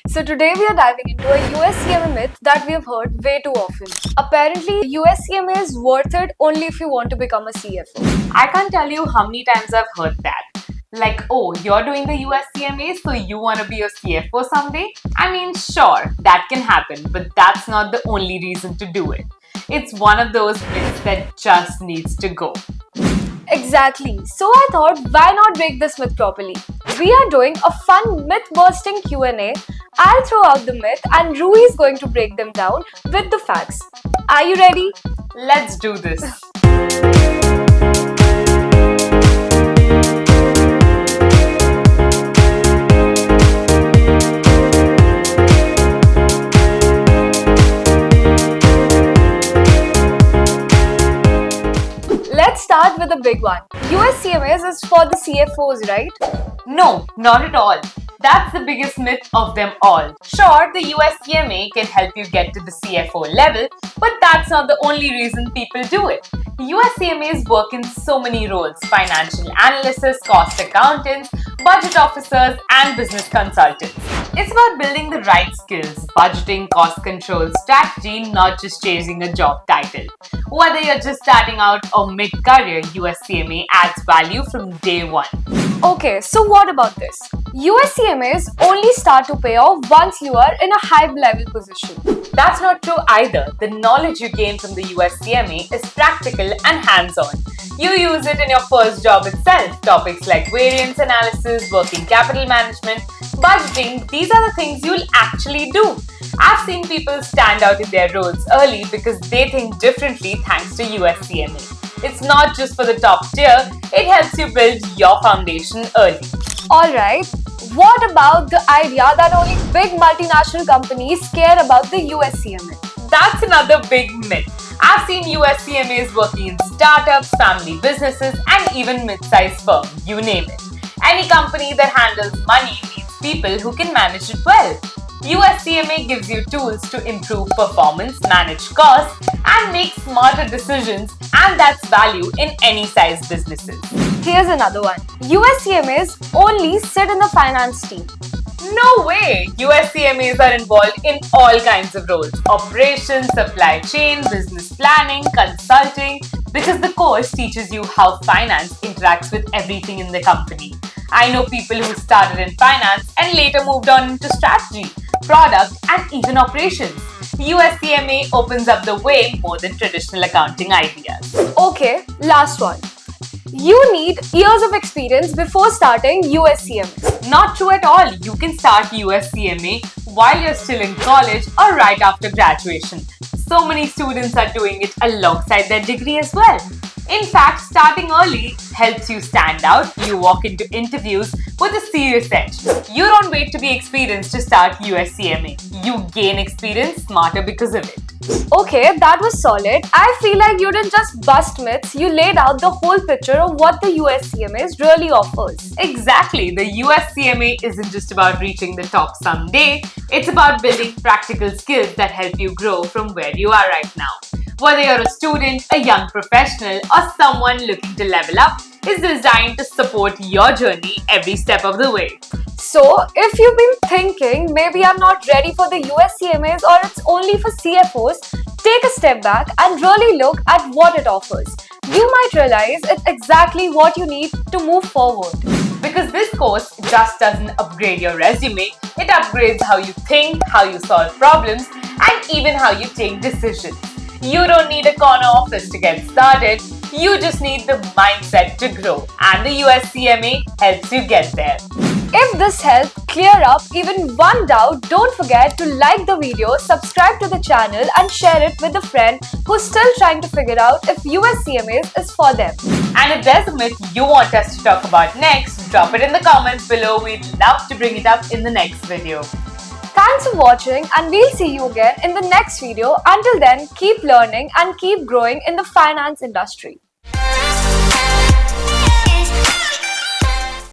So today we are diving into a USCMA myth that we have heard way too often. Apparently, USCMA is worth it only if you want to become a CFO. I can't tell you how many times I've heard that. Like, oh, you're doing the USCMA, so you want to be a CFO someday? I mean, sure, that can happen, but that's not the only reason to do it. It's one of those myths that just needs to go. Exactly. So I thought, why not break this myth properly? We are doing a fun myth-busting Q&A. I'll throw out the myth and Rui is going to break them down with the facts. Are you ready? Let's do this. Let's start with a big one. USCMAs is for the CFOs, right? No, not at all. That's the biggest myth of them all. Sure, the USCMA can help you get to the CFO level, but that's not the only reason people do it. USCMAs work in so many roles: financial analysts, cost accountants, budget officers, and business consultants. It's about building the right skills: budgeting, cost control, strategy, not just chasing a job title. Whether you're just starting out or mid-career, USCMA adds value from day one. Okay, so what about this? USCMAs only start to pay off once you are in a high level position. That's not true either. The knowledge you gain from the USCMA is practical and hands-on. You use it in your first job itself. Topics like variance analysis, working capital management, budgeting, these are the things you'll actually do. I've seen people stand out in their roles early because they think differently thanks to USCMA. It's not just for the top tier, it helps you build your foundation early. Alright, what about the idea that only big multinational companies care about the USCMA? That's another big myth. I've seen USCMAs working in startups, family businesses, and even mid-sized firms, you name it. Any company that handles money needs people who can manage it well. USCMA gives you tools to improve performance, manage costs, and make smarter decisions, and that's value in any size businesses. Here's another one. USCMAs only sit in the finance team. No way! USCMAs are involved in all kinds of roles: operations, supply chain, business planning, consulting, because the course teaches you how finance interacts with everything in the company. I know people who started in finance and later moved on into strategy, product, and even operations. USCMA opens up the way more than traditional accounting ideas. Okay, last one. You need years of experience before starting USCMA. Not true at all. You can start USCMA while you're still in college or right after graduation. So many students are doing it alongside their degree as well. In fact, starting early helps you stand out. You walk into interviews with a serious edge. You don't wait to be experienced to start USCMA. You gain experience smarter because of it. Okay, that was solid. I feel like you didn't just bust myths, you laid out the whole picture of what the USCMA really offers. Exactly. The USCMA isn't just about reaching the top someday. It's about building practical skills that help you grow from where you are right now. Whether you're a student, a young professional, or someone looking to level up, is designed to support your journey every step of the way. So, if you've been thinking maybe I'm not ready for the USCMAs or it's only for CFOs, take a step back and really look at what it offers. You might realize it's exactly what you need to move forward. Because this course just doesn't upgrade your resume, it upgrades how you think, how you solve problems, and even how you take decisions. You don't need a corner office to get started, you just need the mindset to grow, and the USCMA helps you get there. If this helped clear up even one doubt, don't forget to like the video, subscribe to the channel and share it with a friend who's still trying to figure out if USCMAs is for them. And if there's a myth you want us to talk about next, drop it in the comments below. We'd love to bring it up in the next video. Thanks for watching and we'll see you again in the next video. Until then, keep learning and keep growing in the finance industry.